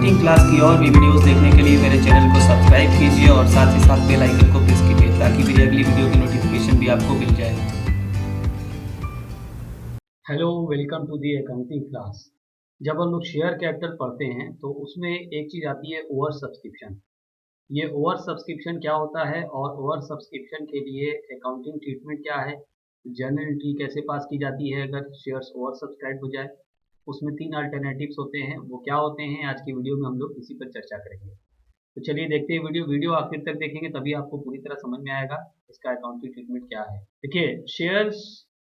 Accounting class की और भी वीडियोस देखने के लिए मेरे चैनल को सब्सक्राइब कीजिए और साथ ही साथ बेल आइकन को प्रेस कीजिए ताकि मेरी अगली वीडियो की नोटिफिकेशन भी आपको मिल जाए। Hello, welcome to the accounting class. जब हम लोग शेयर कैपिटल पढ़ते हैं तो उसमें एक चीज़ आती है ओवर सब्सक्रिप्शन। ये ओवर सब्सक्रिप्शन क्या होता है और ओवर सब्सक्रिप्शन के लिए अकाउंटिंग ट्रीटमेंट क्या है, जर्नल एंट्री कैसे पास की जाती है अगर शेयर्स ओवर सब्सक्राइब हो जाए। उसमें 3 अल्टरनेटिव्स होते हैं, वो क्या होते हैं आज की वीडियो में हम लोग इसी पर चर्चा करेंगे। तो चलिए देखते हैं वीडियो आखिर तक देखेंगे तभी आपको पूरी तरह समझ में आएगा इसका अकाउंटिंग ट्रीटमेंट क्या है। देखिए, शेयर्स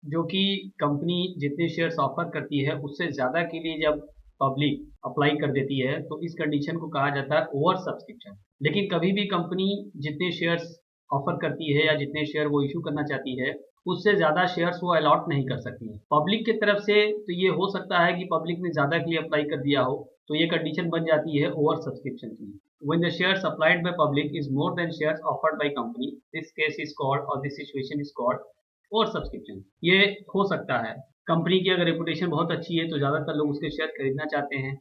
जो कि कंपनी जितने शेयर्स ऑफर करती है उससे ज़्यादा के लिए जब पब्लिक अप्लाई कर देती है तो इस कंडीशन को कहा जाता है ओवर सब्सक्रिप्शन। लेकिन कभी भी कंपनी जितने शेयर्स ऑफर करती है या जितने शेयर वो इशू करना चाहती है उससे ज़्यादा शेयर्स वो अलॉट नहीं कर सकती है पब्लिक की तरफ से। तो ये हो सकता है कि पब्लिक ने ज़्यादा के लिए अप्लाई कर दिया हो तो ये कंडीशन बन जाती है ओवर सब्सक्रिप्शन की। When the shares applied by public is more than shares offered by company, this case is called or this situation is called over subscription। ये हो सकता है कंपनी की अगर रेपुटेशन बहुत अच्छी है तो ज़्यादातर लोग उसके शेयर खरीदना चाहते हैं।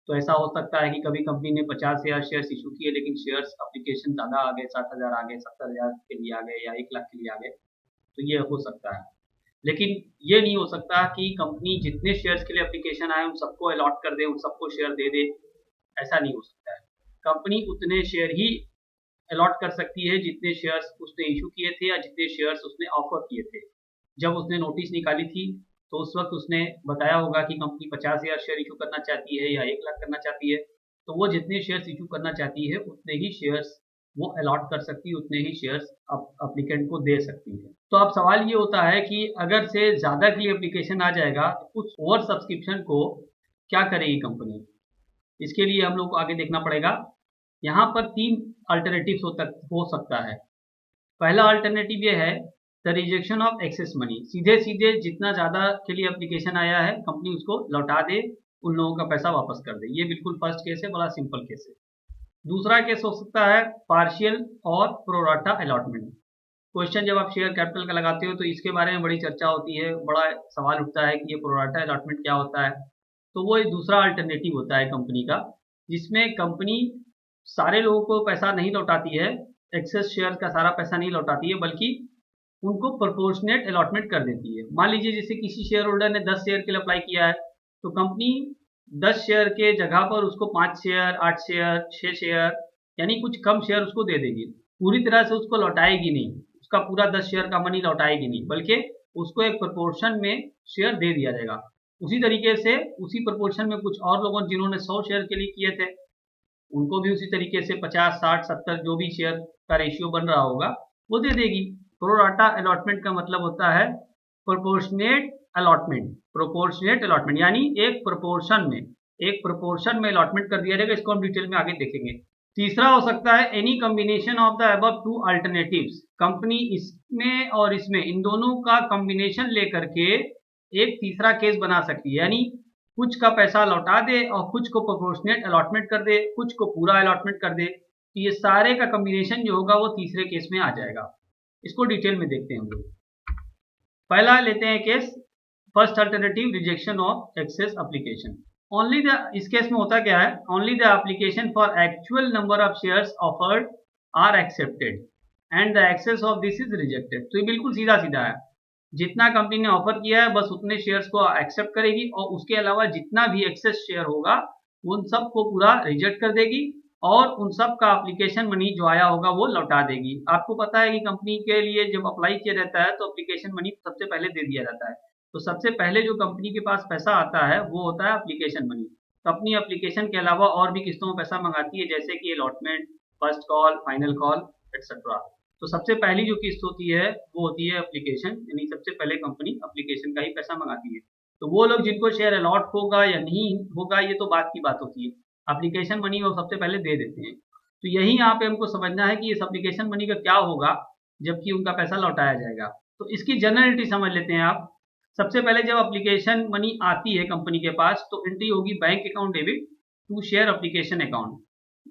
तो ऐसा हो सकता है कि कभी कंपनी ने 50,000 शेयर्स इशू किए लेकिन शेयर्स एप्लीकेशन ज़्यादा आ गए, 60,000 आ गए, 70,000 के लिए आ गए या 1 लाख के लिए आ गए। तो ये हो सकता है। लेकिन ये नहीं हो सकता कि कंपनी जितने शेयर्स के लिए एप्लीकेशन आए उन सबको अलॉट कर दे, उन सबको शेयर दे दे। ऐसा नहीं हो सकता है। कंपनी उतने शेयर ही अलॉट कर सकती है जितने शेयर्स उसने इशू किए थे या जितने शेयर्स उसने ऑफर किए थे। जब उसने नोटिस निकाली थी तो उस वक्त उसने बताया होगा कि कंपनी 50,000 शेयर इशू करना चाहती है या 1 लाख करना चाहती है। तो वो जितने शेयर्स इशू करना चाहती है उतने ही शेयर्स वो अलॉट कर सकती है, उतने ही शेयर्स अप्लीकेंट को दे सकती है। तो अब सवाल ये होता है कि अगर से ज़्यादा के लिए एप्लीकेशन आ जाएगा तो उस ओवर सब्सक्रिप्शन को क्या करेगी कंपनी। इसके लिए हम लोग को आगे देखना पड़ेगा। यहाँ पर 3 अल्टरनेटिव्स हो सकता है। पहला अल्टरनेटिव ये है the rejection of excess money. सीधे सीधे जितना ज़्यादा के लिए एप्लीकेशन आया है कंपनी उसको लौटा दे, उन लोगों का पैसा वापस कर दे। ये बिल्कुल फर्स्ट केस है, बड़ा सिंपल केस है। दूसरा केस हो सकता है पार्शियल और प्रोराटा अलॉटमेंट। क्वेश्चन जब आप शेयर कैपिटल का लगाते हो तो इसके बारे में बड़ी चर्चा होती है, बड़ा सवाल उठता है कि ये प्रोराटा अलॉटमेंट क्या होता है। तो वो एक दूसरा अल्टरनेटिव होता है कंपनी का, जिसमें कंपनी सारे लोगों को पैसा नहीं लौटाती है, एक्सेस शेयर का सारा पैसा नहीं लौटाती है, बल्कि उनको प्रोपोर्शनेट अलॉटमेंट कर देती है। मान लीजिए जैसे किसी शेयर होल्डर ने 10 शेयर के लिए अप्लाई किया है तो कंपनी 10 शेयर के जगह पर उसको 5 शेयर, 8 शेयर, 6 शेयर यानी कुछ कम शेयर उसको दे देगी। पूरी तरह से उसको लौटाएगी नहीं, उसका पूरा 10 शेयर का मनी लौटाएगी नहीं, बल्कि उसको एक प्रोपोर्शन में शेयर दे दिया जाएगा। उसी तरीके से उसी प्रोपोर्शन में कुछ और लोगों जिन्होंने 100 शेयर के लिए किए थे उनको भी उसी तरीके से 50, 60, 70 जो भी शेयर का रेशियो बन रहा होगा वो दे देगी। प्रोराटा अलॉटमेंट का मतलब होता है प्रोपोर्शनेट अलॉटमेंट। प्रोपोर्शनेट अलॉटमेंट यानी एक प्रोपोर्शन में अलॉटमेंट कर दिया जाएगा। इसको हम डिटेल में आगे देखेंगे। तीसरा हो सकता है any combination of the above 2 alternatives. Company इसमें और इसमें इन दोनों का कॉम्बिनेशन लेकर के एक तीसरा केस बना सकती है, यानी कुछ का पैसा लौटा दे और कुछ को प्रोपोर्शनेट अलॉटमेंट कर दे, कुछ को पूरा अलॉटमेंट कर दे। तो ये सारे का कॉम्बिनेशन जो होगा वो तीसरे केस में आ जाएगा। इसको डिटेल में देखते हैं हम लोग। पहला लेते हैं case first alternative rejection of excess application. Only the इस केस में होता क्या है, only the application for actual number of shares offered are accepted and the excess of this is rejected. तो ये बिल्कुल सीधा सीधा है, जितना कंपनी ने ऑफर किया है बस उतने शेयर्स को एक्सेप्ट करेगी और उसके अलावा जितना भी एक्सेस शेयर होगा उन सब को पूरा रिजेक्ट कर देगी और उन सब का एप्लीकेशन मनी जो आया होगा वो लौटा देगी। आपको पता है कि कंपनी के लिए जब अप्लाई किया जाता है तो एप्लीकेशन मनी सबसे पहले दे दिया जाता है। तो सबसे पहले जो कंपनी के पास पैसा आता है वो होता है एप्लीकेशन मनी। कंपनी एप्लीकेशन के अलावा और भी किस्तों में पैसा मंगाती है जैसे कि allotment, first call, final call etcetera. तो सबसे पहली जो किस्त होती है वो होती है एप्लीकेशन, यानी सबसे पहले कंपनी एप्लीकेशन का ही पैसा मंगाती है। तो वो लोग जिनको शेयर अलॉट होगा या नहीं होगा ये तो बात की बात होती है, एप्लीकेशन मनी वो सबसे पहले दे देते हैं। तो यही यहाँ पे हमको समझना है कि इस एप्लीकेशन मनी का क्या होगा जबकि उनका पैसा लौटाया जाएगा। तो इसकी जनरलिटी समझ लेते हैं आप। सबसे पहले जब एप्लीकेशन मनी आती है कंपनी के पास तो एंट्री होगी bank account debit to share application account.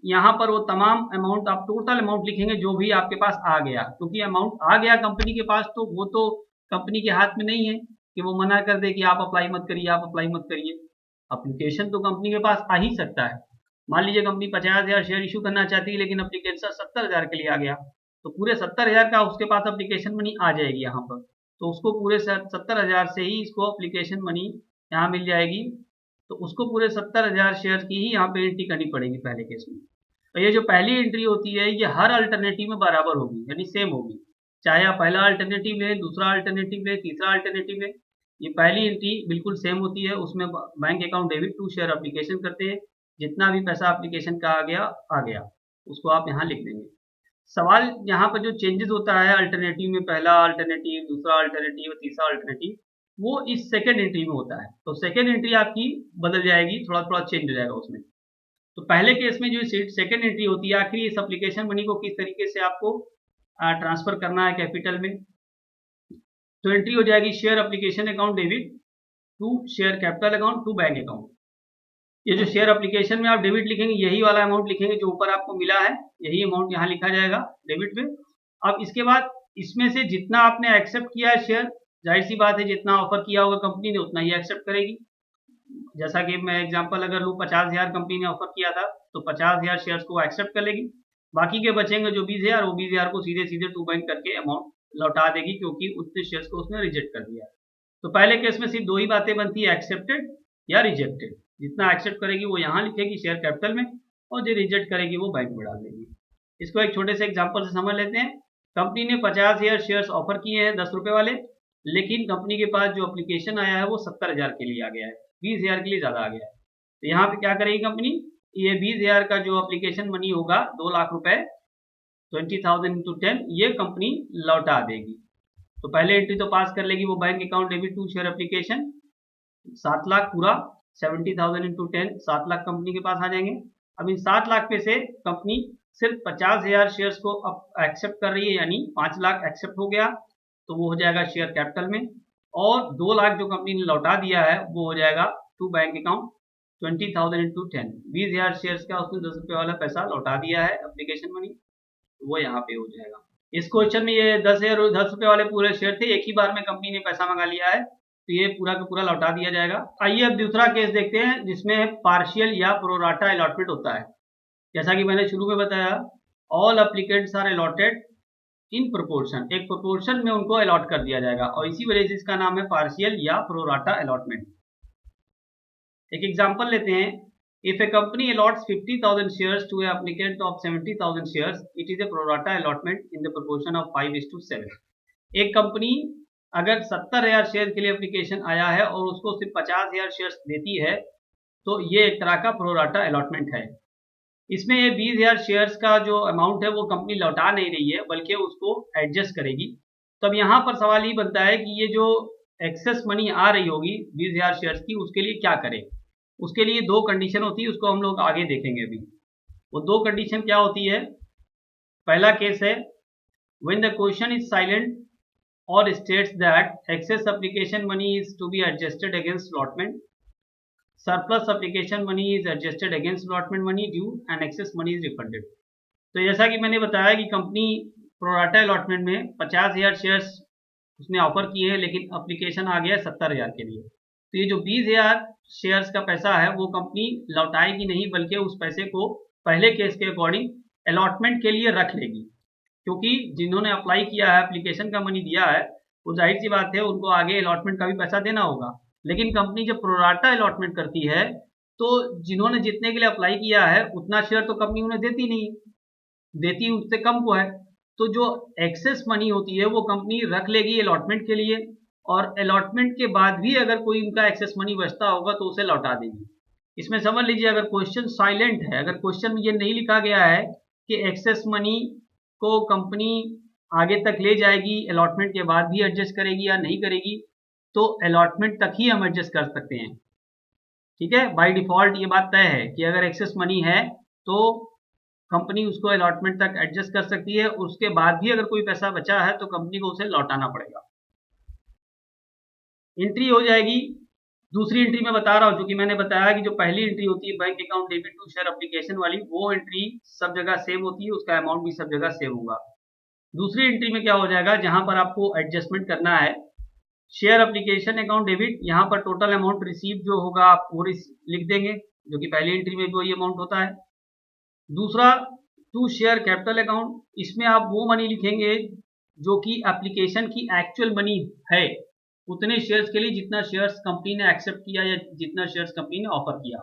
यहाँ पर वो तमाम अमाउंट आप टोटल अमाउंट लिखेंगे जो भी आपके पास आ गया, क्योंकि अमाउंट आ गया कंपनी के पास तो वो तो कंपनी के हाथ में नहीं है कि वो मना कर दे कि आप अप्लाई मत करिए, आप अप्लाई मत करिए। एप्लीकेशन तो कंपनी के पास आ ही सकता है। मान लीजिए कंपनी 50,000 शेयर इशू करना चाहती है लेकिन एप्लीकेशन 70,000 के लिए आ गया, तो पूरे 70,000 का उसके पास एप्लीकेशन मनी आ जाएगी यहाँ पर, तो उसको पूरे 70,000 से ही इसको एप्लीकेशन मनी यहाँ मिल जाएगी, तो उसको पूरे 70,000 शेयर की ही यहाँ पे एंट्री करनी पड़ेगी पहले केस में। और ये जो पहली एंट्री होती है ये हर अल्टरनेटिव में बराबर होगी, यानी सेम होगी, चाहे आप पहला अल्टरनेटिव लें, दूसरा अल्टरनेटिव लें, तीसरा अल्टरनेटिव लें, ये पहली एंट्री बिल्कुल सेम होती है। उसमें bank account debit to share application करते हैं, जितना भी पैसा एप्लीकेशन का आ गया उसको आप यहाँ लिख देंगे। सवाल यहाँ पर जो चेंजेस होता है अल्टरनेटिव में, पहला अल्टरनेटिव, दूसरा अल्टरनेटिव, तीसरा अल्टरनेटिव, वो इस सेकेंड एंट्री में होता है, तो सेकेंड एंट्री आपकी बदल जाएगी, थोड़ा थोड़ा चेंज हो जाएगा उसमें। तो पहले केस में जो सेकेंड एंट्री होती है, आखिर इस एप्लीकेशन मनी को किस तरीके से आपको ट्रांसफर करना है कैपिटल में, तो एंट्री हो जाएगी share application account debit to share capital account to bank account. ये जो शेयर एप्लीकेशन में आप डेबिट लिखेंगे यही वाला अमाउंट लिखेंगे जो ऊपर आपको मिला है, यही अमाउंट यहाँ लिखा जाएगा डेबिट में। अब इसके बाद इसमें से जितना आपने एक्सेप्ट किया है शेयर, जाहिर सी बात है जितना ऑफर किया होगा कंपनी ने उतना ही एक्सेप्ट करेगी। जैसा कि मैं एग्जांपल अगर लूँ, 50,000 कंपनी ने ऑफर किया था तो 50,000 शेयर्स को एक्सेप्ट कर लेगी, बाकी के बचेंगे जो 20,000, वो 20,000 को सीधे सीधे टू बैंक करके अमाउंट लौटा देगी, क्योंकि उतने शेयर्स को उसने रिजेक्ट कर दिया है। तो पहले केस में सिर्फ दो ही बातें बनती है, एक्सेप्टेड या रिजेक्टेड। जितना एक्सेप्ट करेगी वो यहाँ लिखेगी शेयर कैपिटल में, और जो रिजेक्ट करेगी वो बैंक में डाल देगी। इसको एक छोटे से एग्जांपल से समझ लेते हैं। कंपनी ने 50,000 शेयर्स ऑफर किए हैं 10 रुपए वाले, लेकिन कंपनी के पास जो एप्लीकेशन आया है वो 70,000 के लिए आ गया है, 20,000 के लिए ज़्यादा आ गया है। तो यहाँ पे क्या करेगी कंपनी, ये 20,000 का जो एप्लीकेशन मनी होगा 2 लाख रुपए, 20,000 इंटू 10, ये कंपनी लौटा देगी। तो पहले एंट्री तो पास कर लेगी वो bank account debit to share application, 7 lakh पूरा, 70,000 इंटू 10, 7 लाख कंपनी के पास आ जाएंगे। अब इन 7 लाख पे से कंपनी सिर्फ 50,000 शेयर्स को अब एक्सेप्ट कर रही है, यानी 5 लाख एक्सेप्ट हो गया, तो वो हो जाएगा शेयर कैपिटल में, और 2 लाख जो कंपनी ने लौटा दिया है वो हो जाएगा to bank account, 20,000 into 10, 20,000 shares का उसने 10 रुपये वाला पैसा लौटा दिया है एप्लीकेशन मनी, वो यहाँ पे हो जाएगा। इस क्वेश्चन में ये 10 रुपये वाले पूरे शेयर थे, एक ही बार में कंपनी ने पैसा मंगा लिया है, तो ये पूरा का पूरा लौटा दिया जाएगा। आइए अब दूसरा केस देखते हैं जिसमें पार्शियल या प्रोराटा अलॉटमेंट होता है। जैसा कि मैंने शुरू में बताया, all applicants are allotted in proportion, एक प्रोपोर्शन में उनको अलॉट कर दिया जाएगा, और इसी वजह से इसका नाम है पार्शियल या प्रोराटा अलॉटमेंट। एक एग्जांपल लेते हैं, if a company allots 50,000 shares to a applicant of 70,000 shares, it is a pro rata allotment in the proportion of 5:7। एक कंपनी अगर 70,000 शेयर के लिए एप्लीकेशन आया है और उसको सिर्फ 50,000 शेयर्स देती है, तो ये एक तरह का प्रोराटा अलॉटमेंट है। इसमें ये 20,000 शेयर्स का जो अमाउंट है वो कंपनी लौटा नहीं रही है, बल्कि उसको एडजस्ट करेगी। तो अब यहाँ पर सवाल ये बनता है कि ये जो एक्सेस मनी आ रही होगी 20,000 शेयर्स की, उसके लिए क्या करें। उसके लिए दो कंडीशन होती है, उसको हम लोग आगे देखेंगे। अभी वो दो कंडीशन क्या होती है। पहला केस है, when the question is silent or states that excess application money is to be adjusted against allotment, surplus application money is adjusted against allotment money due and excess money is refunded। तो जैसा कि मैंने बताया कि company pro rata allotment में 50,000 shares उसने offer किए हैं, लेकिन एप्लीकेशन आ गया 70,000 के लिए, तो ये जो 20,000 शेयर्स का पैसा है वो कंपनी लौटाएगी नहीं, बल्कि उस पैसे को पहले केस के अकॉर्डिंग अलॉटमेंट के लिए रख लेगी, क्योंकि जिन्होंने अप्लाई किया है, एप्लीकेशन का मनी दिया है, वो जाहिर सी बात है उनको आगे अलॉटमेंट का भी पैसा देना होगा। लेकिन कंपनी जब प्रोराटा अलॉटमेंट करती है तो जिन्होंने जितने के लिए अप्लाई किया है उतना शेयर तो कंपनी उन्हें देती नहीं, देती उससे कम को है, तो जो एक्सेस मनी होती है वो कंपनी रख लेगी अलॉटमेंट के लिए, और अलॉटमेंट के बाद भी अगर कोई उनका एक्सेस मनी बचता होगा तो उसे लौटा देगी। इसमें समझ लीजिए, अगर क्वेश्चन साइलेंट है, अगर क्वेश्चन में ये नहीं लिखा गया है कि एक्सेस मनी को कंपनी आगे तक ले जाएगी, अलॉटमेंट के बाद भी एडजस्ट करेगी या नहीं करेगी, तो अलॉटमेंट तक ही हम एडजस्ट कर सकते हैं। ठीक है, बाय डिफॉल्ट ये बात तय है कि अगर एक्सेस मनी है तो कंपनी उसको अलॉटमेंट तक एडजस्ट कर सकती है, उसके बाद भी अगर कोई पैसा बचा है तो कंपनी को उसे लौटाना पड़ेगा। एंट्री हो जाएगी, दूसरी एंट्री में बता रहा हूं, क्योंकि मैंने बताया कि जो पहली एंट्री होती है bank account debit to share application वाली, वो एंट्री सब जगह सेम होती है, उसका अमाउंट भी सब जगह सेम होगा। दूसरी एंट्री में क्या हो जाएगा, जहां पर आपको एडजस्टमेंट करना है, शेयर एप्लीकेशन अकाउंट डेबिट, यहाँ पर टोटल अमाउंट रिसीव जो होगा आप वो लिख देंगे, जो कि पहली एंट्री में भी वही अमाउंट होता है। दूसरा टू शेयर कैपिटल अकाउंट, इसमें आप वो मनी लिखेंगे जो कि एप्लीकेशन की एक्चुअल मनी है, उतने शेयर्स के लिए जितना शेयर्स कंपनी ने एक्सेप्ट किया या जितना शेयर्स कंपनी ने ऑफर किया।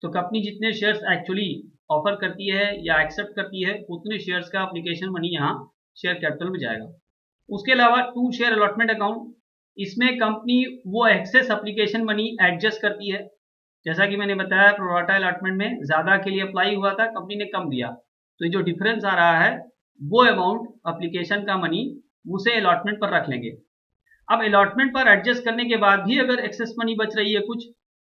तो कंपनी जितने शेयर्स एक्चुअली ऑफर करती है या एक्सेप्ट करती है उतने शेयर्स का एप्लीकेशन मनी यहाँ शेयर कैपिटल में जाएगा। उसके अलावा टू शेयर अलॉटमेंट अकाउंट, इसमें कंपनी वो एक्सेस एप्लीकेशन मनी एडजस्ट करती है। जैसा कि मैंने बताया प्रोराटा अलॉटमेंट में ज़्यादा के लिए अप्लाई हुआ था, कंपनी ने कम दिया, तो ये जो डिफरेंस आ रहा है वो अमाउंट एप्लीकेशन का मनी उसे अलॉटमेंट पर रख लेंगे। अब अलॉटमेंट पर एडजस्ट करने के बाद भी अगर एक्सेस मनी बच रही है कुछ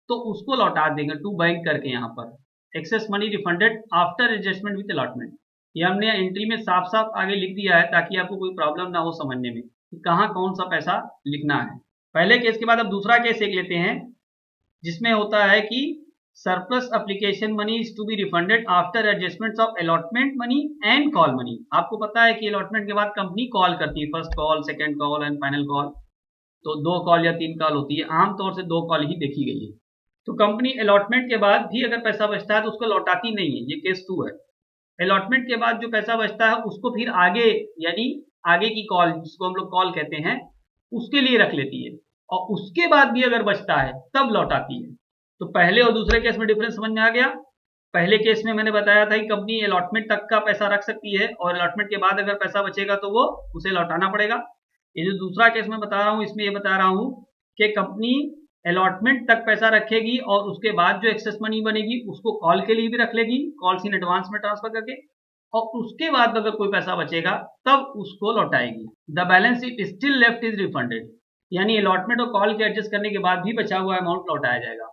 तो उसको लौटा देंगे टू बैंक करके। यहाँ पर excess money refunded after adjustment with allotment, ये हमने एंट्री में साफ साफ आगे लिख दिया है ताकि आपको कोई प्रॉब्लम ना हो समझने में कि कहाँ कौन सा पैसा लिखना है। पहले केस के बाद अब दूसरा केस एक लेते हैं जिसमें होता है कि surplus application money is to be refunded after adjustments of allotment money and call money. आपको पता है कि अलॉटमेंट के बाद कंपनी कॉल करती है, first call, second call and final call, तो 2 कॉल या 3 कॉल होती है, आमतौर से 2 कॉल ही देखी गई है। तो कंपनी अलॉटमेंट के बाद भी अगर पैसा बचता है तो उसको लौटाती नहीं है, ये केस 2 है। अलॉटमेंट के बाद जो पैसा बचता है उसको फिर आगे यानी आगे की कॉल जिसको हम लोग कॉल कहते हैं उसके लिए रख लेती है, और उसके बाद भी अगर बचता है तब लौटाती है। तो पहले और दूसरे केस में डिफरेंस समझ में आ गया। पहले केस में मैंने बताया था कि कंपनी अलॉटमेंट तक का पैसा रख सकती है और अलॉटमेंट के बाद अगर पैसा बचेगा तो वो उसे लौटाना पड़ेगा। ये जो दूसरा केस मैं बता रहा हूँ इसमें ये बता रहा हूँ कि कंपनी अलॉटमेंट तक पैसा रखेगी और उसके बाद जो एक्सेस मनी बनेगी उसको कॉल के लिए भी रख लेगी, कॉल्स इन एडवांस में ट्रांसफर करके, और उसके बाद अगर कोई पैसा बचेगा तब उसको लौटाएगी। The balance it still left is refunded, यानी अलॉटमेंट और कॉल के एडजस्ट करने के बाद भी बचा हुआ अमाउंट लौटाया जाएगा।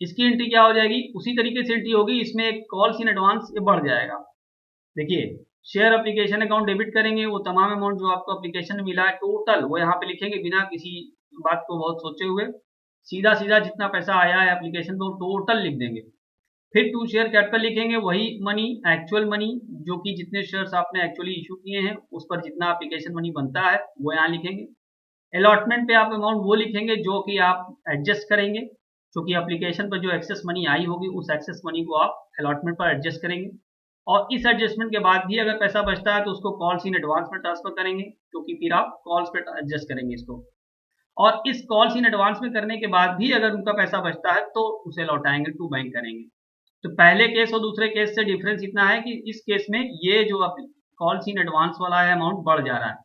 इसकी एंट्री क्या हो जाएगी, उसी तरीके से एंट्री होगी, इसमें एक कॉल्स इन एडवांस ये बढ़ जाएगा। देखिए शेयर एप्लीकेशन अकाउंट डेबिट करेंगे, वो तमाम अमाउंट जो आपको एप्लीकेशन में मिला है टोटल वो यहाँ पे लिखेंगे बिना किसी बात को बहुत सोचे हुए, सीधा सीधा जितना पैसा आया है एप्लीकेशन पे वो टोटल लिख देंगे। फिर टू शेयर कैपिटल लिखेंगे, वही मनी एक्चुअल मनी जो कि जितने शेयर्स आपने एक्चुअली इशू किए हैं उस पर जितना एप्लीकेशन मनी बनता है वो यहाँ लिखेंगे। अलॉटमेंट पे आप अमाउंट वो लिखेंगे जो कि आप एडजस्ट करेंगे, क्योंकि एप्लीकेशन पर जो एक्सेस मनी आई होगी उस एक्सेस मनी को आप अलॉटमेंट पर एडजस्ट करेंगे, और इस एडजस्टमेंट के बाद भी अगर पैसा बचता है तो उसको कॉल्स इन एडवांस में ट्रांसफर करेंगे, क्योंकि फिर आप कॉल्स पे एडजस्ट करेंगे इसको, और इस कॉल्स इन एडवांस में करने के बाद भी अगर उनका पैसा बचता है तो उसे लौटाएंगे, टू बैंक करेंगे। तो पहले केस और दूसरे केस से डिफरेंस इतना है कि इस केस में ये जो कॉल्स इन एडवांस वाला है अमाउंट बढ़ जा रहा है,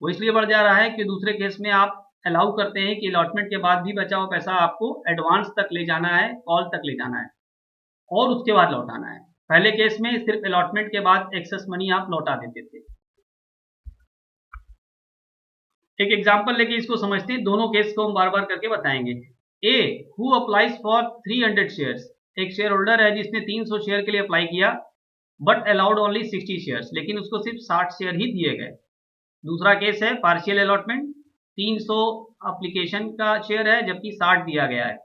वो इसलिए बढ़ जा रहा है कि दूसरे केस में आप अलाउ करते हैं कि अलॉटमेंट के बाद भी बचा हुआ पैसा आपको एडवांस तक ले जाना है, कॉल तक ले जाना है और उसके बाद लौटाना है। पहले केस में सिर्फ अलॉटमेंट के बाद एक्सेस मनी आप लौटा देते थे। एक एग्जांपल लेके इसको समझते हैं, दोनों केस को हम बार बार करके बताएंगे। A who applies for 300 shares, एक शेयर होल्डर है जिसने 300 शेयर के लिए अप्लाई किया बट अलाउड ओनली 60 शेयर्स, लेकिन उसको सिर्फ 60 शेयर ही दिए गए। दूसरा केस है पार्शियल अलॉटमेंट, 300 एप्लीकेशन का शेयर है जबकि 60 दिया गया है।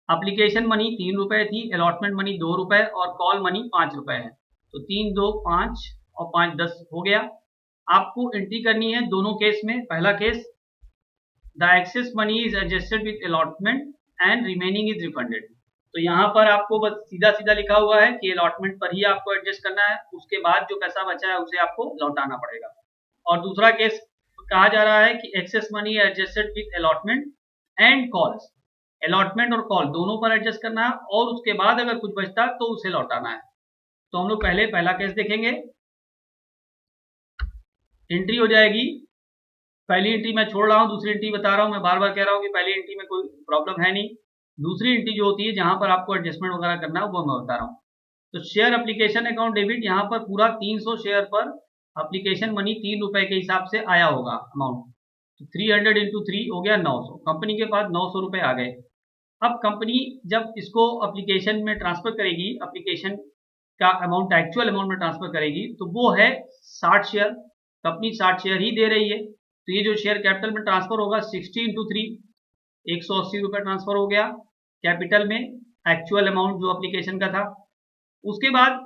एप्लीकेशन मनी 3 रुपए थी, अलॉटमेंट मनी 2 रुपए और कॉल मनी 5 रुपए है, तो 3 2 5 और 5 10 हो गया। आपको एंट्री करनी है दोनों केस में। पहला case the excess money is adjusted with allotment and remaining is refunded, तो यहाँ पर आपको बस सीधा सीधा लिखा हुआ है कि अलॉटमेंट पर ही आपको एडजस्ट करना है, उसके बाद जो पैसा बचा है उसे आपको लौटाना पड़ेगा। और दूसरा केस कहा जा रहा है कि excess money adjusted with allotment and calls, allotment और कॉल दोनों पर एडजस्ट करना है और उसके बाद अगर कुछ बचता है तो उसे लौटाना है। तो हम लोग पहले पहला केस देखेंगे। एंट्री हो जाएगी, पहली एंट्री मैं छोड़ रहा हूँ, दूसरी एंट्री बता रहा हूँ, मैं बार बार कह रहा हूँ कि पहली एंट्री में कोई प्रॉब्लम है नहीं, दूसरी एंट्री जो होती है जहां पर आपको एडजस्टमेंट वगैरह करना है वो मैं बता रहा हूँ। तो शेयर एप्लीकेशन अकाउंट डेबिट, यहाँ पर पूरा 300 शेयर पर एप्लीकेशन मनी 3 रुपए के हिसाब से आया होगा अमाउंट, तो 300 इंटू 3 हो गया 900, कंपनी के पास 900 रुपए आ गए। अब कंपनी जब इसको एप्लीकेशन में ट्रांसफर करेगी, एप्लीकेशन का अमाउंट एक्चुअल अमाउंट में ट्रांसफर करेगी, तो वो है 60 शेयर, कंपनी 60 शेयर ही दे रही है, तो ये जो शेयर कैपिटल में ट्रांसफर होगा 60 इंटू 3 180 रुपये ट्रांसफर हो गया कैपिटल में, एक्चुअल अमाउंट जो एप्लीकेशन का था। उसके बाद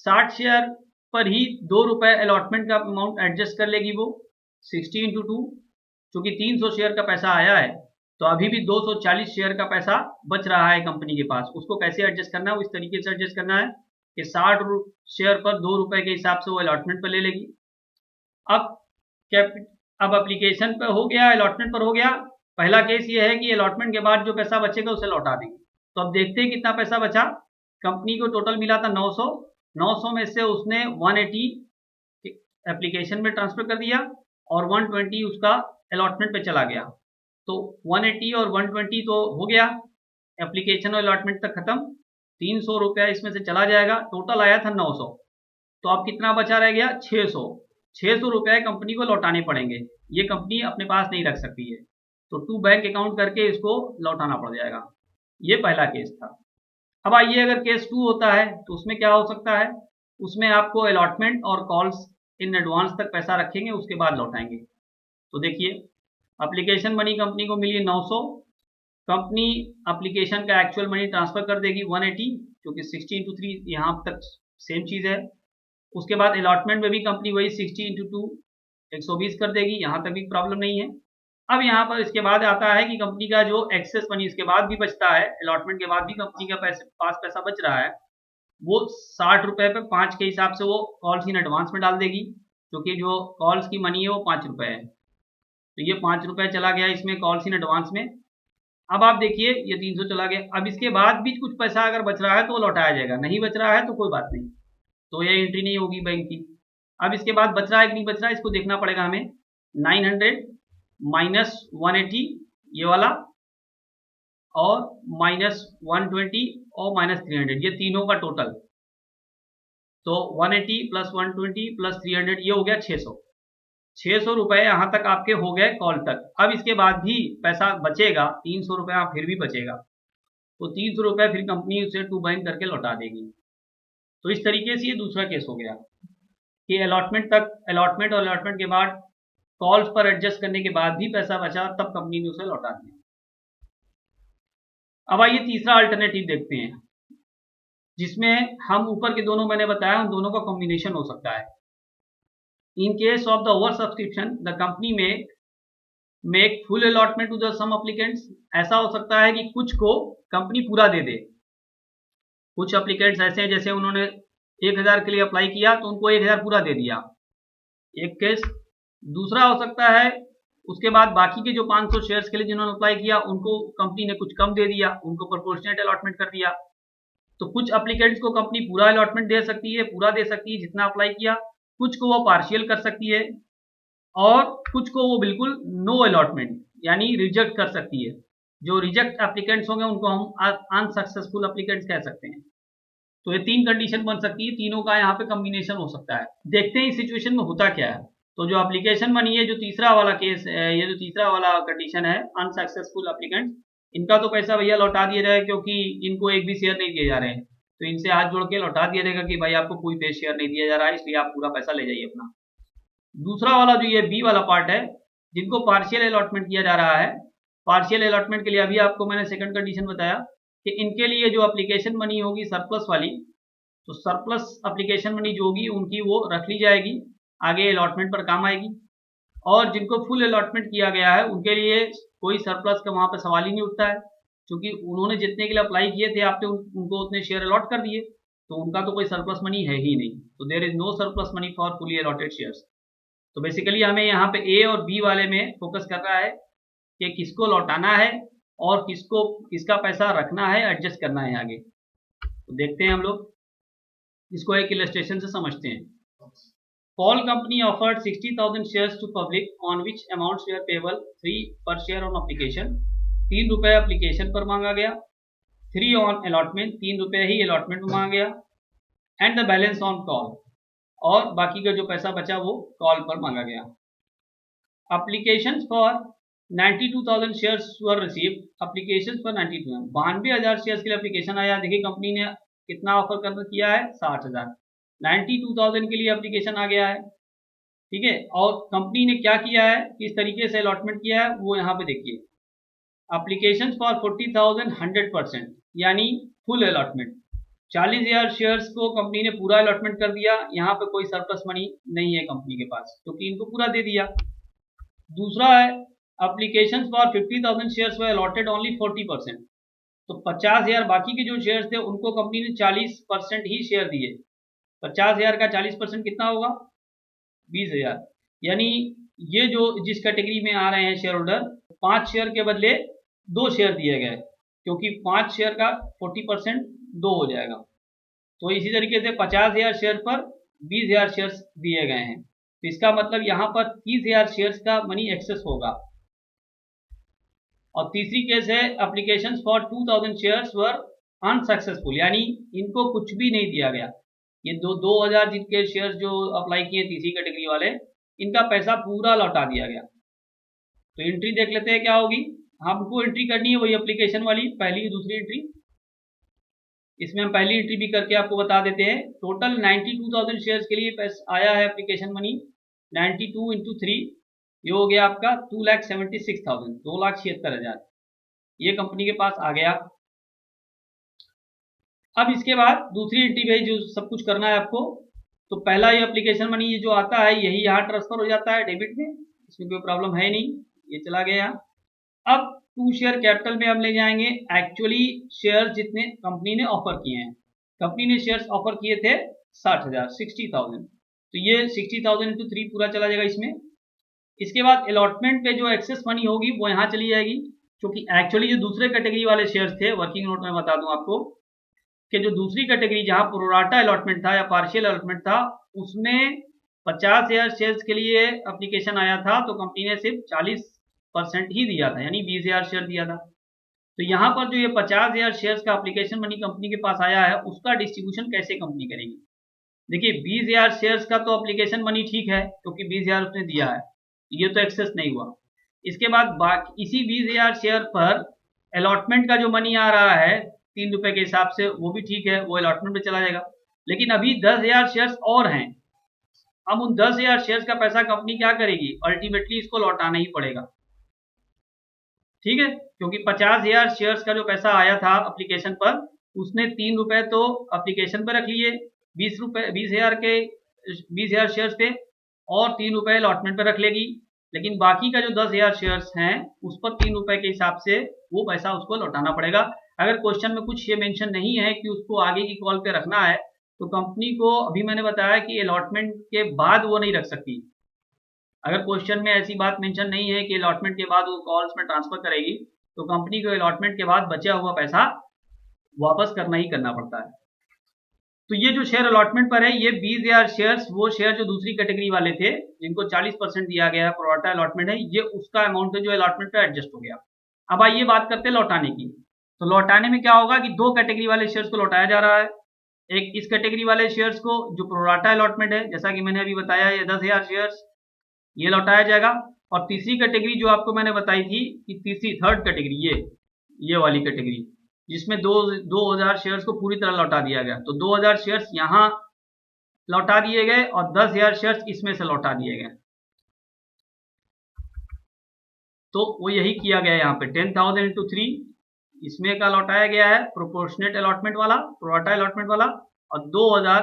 60 शेयर पर ही 2 रुपए अलॉटमेंट का अमाउंट एडजस्ट कर लेगी वो 60 इंटू 2, चूंकि 300 शेयर का पैसा आया है तो अभी भी 240 शेयर का पैसा बच रहा है कंपनी के पास। उसको कैसे एडजस्ट करना है, उस तरीके से एडजस्ट करना है कि 60 शेयर पर 2 रुपए के हिसाब से वो अलॉटमेंट पर ले लेगी। अब अब एप्लीकेशन पर हो गया, अलॉटमेंट पर हो गया। पहला केस ये है कि अलॉटमेंट के बाद जो पैसा बचेगा उसे लौटा देंगे। तो अब देखते हैं कितना पैसा बचा। कंपनी को टोटल मिला था 900 में से उसने 180 एप्लीकेशन में ट्रांसफर कर दिया और 120 उसका अलॉटमेंट पे चला गया। तो 180 और 120 तो हो गया, एप्लीकेशन और अलॉटमेंट तक खत्म। 300 रुपया इसमें से चला जाएगा, टोटल आया था 900। तो अब कितना बचा रह गया, 600 रुपये कंपनी को लौटाने पड़ेंगे। ये कंपनी अपने पास नहीं रख सकती है, तो टू बैंक अकाउंट करके इसको लौटाना पड़ जाएगा। ये पहला केस था। अब आइए अगर केस 2 होता है तो उसमें क्या हो सकता है। उसमें आपको अलॉटमेंट और कॉल्स इन एडवांस तक पैसा रखेंगे, उसके बाद लौटाएंगे। तो देखिए, एप्लीकेशन मनी कंपनी को मिली 900, कंपनी एप्लीकेशन का एक्चुअल मनी ट्रांसफर कर देगी 180, क्योंकि 60 × 3 यहाँ तक सेम चीज़ है। उसके बाद अलॉटमेंट में भी कंपनी वही 60 × 2 120 कर देगी, यहाँ तक भी प्रॉब्लम नहीं है। अब यहाँ पर इसके बाद आता है कि कंपनी का जो एक्सेस मनी इसके बाद भी बचता है, अलॉटमेंट के बाद भी कंपनी का पास पैसा बच रहा है, वो 60 रुपये पे 5 के हिसाब से वो कॉल्स इन एडवांस में डाल देगी, क्योंकि जो कॉल्स की मनी है वो 5 रुपये है। तो ये 5 रुपये चला गया इसमें कॉल्स इन एडवांस में। अब आप देखिए ये 300 चला गया। अब इसके बाद भी कुछ पैसा अगर बच रहा है तो वो लौटाया जाएगा, नहीं बच रहा है तो कोई बात नहीं, तो ये एंट्री नहीं होगी बैंक की। अब इसके बाद बच रहा है कि नहीं बच रहा है इसको देखना पड़ेगा हमें। 900 माइनस 180 ये वाला, और माइनस 120 और माइनस 300, ये तीनों का टोटल। तो 180 प्लस 120 प्लस 300 ये हो गया 600 रुपये यहाँ तक आपके हो गए कॉल तक। अब इसके बाद भी पैसा बचेगा 300 रुपया फिर भी बचेगा, तो 300 रुपये फिर कंपनी उसे टू बैंक करके लौटा देगी। तो इस तरीके से ये दूसरा केस हो गया कि अलॉटमेंट और अलॉटमेंट के बाद कॉल्स पर एडजस्ट करने के बाद भी पैसा बचा, तब कंपनी ने उसे लौटा दिया। अब आइए तीसरा अल्टरनेटिव देखते हैं, जिसमें हम ऊपर के दोनों मैंने बताया उन दोनों का कॉम्बिनेशन हो सकता है। In case of the over subscription the company may make full allotment to the some applicants. ऐसा हो सकता है कि कुछ को कंपनी पूरा दे दे। कुछ एप्लीकेंट्स ऐसे हैं जैसे उन्होंने 1000 के लिए अप्लाई किया तो उनको 1000 पूरा दे दिया, एक केस। दूसरा हो सकता है उसके बाद बाकी के जो 500 शेयर्स के लिए जिन्होंने अप्लाई किया उनको कंपनी ने कुछ कम दे दिया, उनको प्रोपोर्शनेट अलॉटमेंट कर दिया। तो कुछ एप्लीकेंट्स को कंपनी पूरा अलॉटमेंट दे सकती है, पूरा दे सकती है जितना अप्लाई किया, कुछ को वो पार्शियल कर सकती है, और कुछ को वो बिल्कुल नो अलॉटमेंट यानी रिजेक्ट कर सकती है। जो रिजेक्ट एप्लीकेंट्स होंगे उनको हम अनसक्सेसफुल एप्लीकेंट्स कह सकते हैं। तो ये 3 कंडीशन बन सकती है, तीनों का यहाँ पे कॉम्बिनेशन हो सकता है। देखते हैं इस सिचुएशन में होता क्या है। तो जो एप्लीकेशन मनी है, जो तीसरा वाला केस है, ये जो तीसरा वाला कंडीशन है अनसक्सेसफुल एप्लीकेंट, इनका तो पैसा भैया लौटा दिया जाएगा, क्योंकि इनको एक भी शेयर नहीं दिए जा रहे हैं। तो इनसे हाथ जोड़ के लौटा दिया जाएगा कि भाई आपको कोई पे शेयर नहीं दिया जा रहा है, इसलिए आप पूरा पैसा ले जाइए अपना। दूसरा वाला जो ये बी वाला पार्ट है, जिनको पार्शियल अलॉटमेंट किया जा रहा है, पार्शियल अलॉटमेंट के लिए अभी आपको मैंने सेकंड कंडीशन बताया कि इनके लिए जो एप्लीकेशन मनी होगी सरप्लस वाली, तो सरप्लस एप्लीकेशन मनी जो होगी उनकी वो रख ली जाएगी, आगे अलॉटमेंट पर काम आएगी। और जिनको फुल अलॉटमेंट किया गया है उनके लिए कोई सरप्लस का वहाँ पर सवाल ही नहीं उठता है, क्योंकि उन्होंने जितने के लिए अप्लाई किए थे आपने उनको उतने शेयर अलॉट कर दिए, तो उनका तो कोई सरप्लस मनी है ही नहीं। तो there is no surplus money for fully allotted shares. तो बेसिकली हमें यहाँ पे ए और बी वाले में फोकस कर रहा है कि किसको लौटाना है और किसका पैसा रखना है, एडजस्ट करना है आगे। तो देखते हैं हम लोग इसको एक इलस्ट्रेशन से समझते हैं। Call company offered 60,000 shares to public on which amount share payable 3 per share on application. 3 रुपये एप्लीकेशन पर मांगा गया, 3 ऑन अलॉटमेंट, 3 रुपये ही अलॉटमेंट में मांगा गया, and the balance on call, और बाकी का जो पैसा बचा वो कॉल पर मांगा गया। Application for 92,000 shares were received. Application पर 92,000 शेयर्स के लिए एप्लीकेशन आया। देखिए कंपनी ने कितना ऑफर किया है, 60,000। 92,000 के लिए एप्लीकेशन आ गया है, ठीक है। और कंपनी ने क्या किया है, किस तरीके से अलॉटमेंट किया है वो यहाँ पे देखिए। एप्लीकेशन फॉर 40,000 100%, यानी फुल अलॉटमेंट। 40,000 शेयर्स को कंपनी ने पूरा अलॉटमेंट कर दिया। यहाँ पे कोई सरप्लस मनी नहीं है कंपनी के पास, क्योंकि इनको पूरा दे दिया। दूसरा है applications for 50,000 shares were allotted only 40%। तो 50,000 बाकी के जो शेयर्स थे उनको कंपनी ने 40% ही शेयर दिए। 50,000 का 40% कितना होगा? 20,000। यानी ये जो जिस कैटेगरी में आ रहे हैं शेयर होल्डर, 5 शेयर के बदले 2 शेयर दिए गए, क्योंकि 5 शेयर का 40% 2 हो जाएगा। तो इसी तरीके से 50,000 शेयर पर 20,000 शेयर्स दिए गए हैं। तो इसका मतलब यहाँ पर 30,000 शेयर्स का मनी एक्सेस होगा। और तीसरी केस है applications for 2,000 shares were unsuccessful, यानी इनको कुछ भी नहीं दिया गया। ये 2,000 जिनके शेयर जो अप्लाई किए तीसरी कैटेगरी वाले, इनका पैसा पूरा लौटा दिया गया। तो एंट्री देख लेते हैं क्या होगी। हमको एंट्री करनी है वही एप्लीकेशन वाली, पहली दूसरी एंट्री। इसमें हम पहली एंट्री भी करके आपको बता देते हैं। टोटल 92,000 शेयर्स के लिए पैसा आया है एप्लीकेशन मनी। 92 इंटू 3 ये हो गया आपका 2,76,000, 2,76,000 ये कंपनी के पास आ गया। अब इसके बाद दूसरी एंट्री में जो सब कुछ करना है आपको, तो पहला ये एप्लीकेशन मनी ये जो आता है यही यहाँ ट्रांसफर हो जाता है डेबिट में, इसमें कोई प्रॉब्लम है नहीं, ये चला गया। अब 2 शेयर कैपिटल में हम ले जाएंगे एक्चुअली शेयर जितने कंपनी ने ऑफर किए हैं। कंपनी ने शेयर्स ऑफर किए थे 60,000, 60,000, तो ये 60,000 इंटू 3 पूरा चला जाएगा इसमें। इसके बाद अलॉटमेंट पे जो एक्सेस मनी होगी वो यहाँ चली जाएगी, क्योंकि एक्चुअली जो दूसरे कैटेगरी वाले शेयर्स थे, वर्किंग नोट में बता दूं आपको कि जो दूसरी कैटेगरी जहां प्रोराटा अलॉटमेंट था या पार्शियल अलॉटमेंट था, उसमें 50,000 शेयर्स के लिए एप्लीकेशन आया था, तो कंपनी ने सिर्फ 40% ही दिया था, यानी 20,000 शेयर दिया था। तो यहाँ पर जो ये 50,000 शेयर्स का एप्लीकेशन मनी कंपनी के पास आया है, उसका डिस्ट्रीब्यूशन कैसे कंपनी करेगी? देखिए 20,000 शेयर्स का तो एप्लीकेशन मनी ठीक है, क्योंकि 20,000 उसने दिया है, ये तो एक्सेस नहीं हुआ। इसके बाद बाकी इसी 20,000 शेयर पर अलॉटमेंट का जो मनी आ रहा है 3 रुपए के हिसाब से, वो भी ठीक है, वो अलॉटमेंट में चला जाएगा। लेकिन अभी 10,000 शेयर्स और हैं। अब उन 10,000 शेयर्स का पैसा कंपनी क्या करेगी? अल्टीमेटली इसको लौटाना ही पड़ेगा, ठीक है, क्योंकि 50,000 शेयर्स का जो पैसा आया था एप्लीकेशन पर, उसने 3 रुपए तो एप्लीकेशन पर रख लिए, 20,000 शेयर्स थे और 3 रुपए अलॉटमेंट पर रख लेगी। लेकिन बाकी का जो 10,000 शेयर्स हैं उस पर 3 रुपए के हिसाब से वो पैसा उसको लौटाना पड़ेगा। अगर क्वेश्चन में कुछ ये मेंशन नहीं है कि उसको आगे की कॉल पे रखना है, तो कंपनी को अभी मैंने बताया कि अलॉटमेंट के बाद वो नहीं रख सकती। अगर क्वेश्चन में ऐसी बात मेंशन नहीं है कि अलॉटमेंट के बाद वो कॉल्स में ट्रांसफर करेगी, तो कंपनी को अलॉटमेंट के बाद बचा हुआ पैसा वापस करना ही करना पड़ता है। तो ये जो शेयर अलॉटमेंट पर है, ये 20,000 शेयर्स, वो शेयर जो दूसरी कैटेगरी वाले थे जिनको 40% दिया गया है, प्रोराटा अलॉटमेंट है, ये उसका अमाउंट है जो अलॉटमेंट पर एडजस्ट हो गया। अब आइए बात करते हैं लौटाने की। तो लौटाने में क्या होगा कि 2 कैटेगरी वाले शेयर्स को लौटाया जा रहा है। एक इस कैटेगरी वाले शेयर्स को जो प्रोराटा अलॉटमेंट है, जैसा कि मैंने अभी बताया, ये 10,000 शेयर्स ये लौटाया जाएगा। और तीसरी कैटेगरी जो आपको मैंने बताई थी कि थर्ड कैटेगरी, ये वाली कैटेगरी जिसमें 2,000 शेयर्स को पूरी तरह लौटा दिया गया, तो 2,000 शेयर्स यहाँ लौटा दिए गए और 10,000 शेयर्स इसमें से लौटा दिए गए। तो वो यही किया गया यहाँ पे 10,000 इंटू 3 इसमें का लौटाया गया है, प्रोपोर्शनेट अलॉटमेंट वाला, प्रोराटा अलॉटमेंट वाला, और 2,000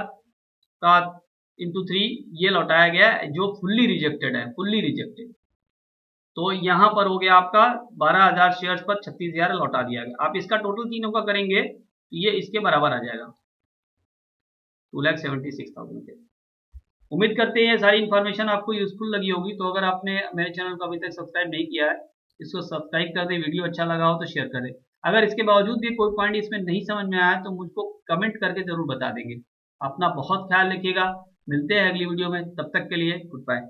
का इंटू 3 ये लौटाया गया है जो फुल्ली रिजेक्टेड है, फुल्ली रिजेक्टेड। तो यहाँ पर हो गया आपका 12,000 शेयर्स पर 36,000 लौटा दिया गया। आप इसका टोटल तीनों का करेंगे तो ये इसके बराबर आ जाएगा 2,76,000 के। उम्मीद करते हैं सारी इन्फॉर्मेशन आपको यूजफुल लगी होगी। तो अगर आपने मेरे चैनल को अभी तक सब्सक्राइब नहीं किया है, इसको सब्सक्राइब कर दे, वीडियो अच्छा लगा हो तो शेयर कर दे। अगर इसके बावजूद भी कोई पॉइंट इसमें नहीं समझ में आया तो मुझको कमेंट करके जरूर बता देंगे। अपना बहुत ख्याल रखिएगा, मिलते हैं अगली वीडियो में, तब तक के लिए गुड बाय।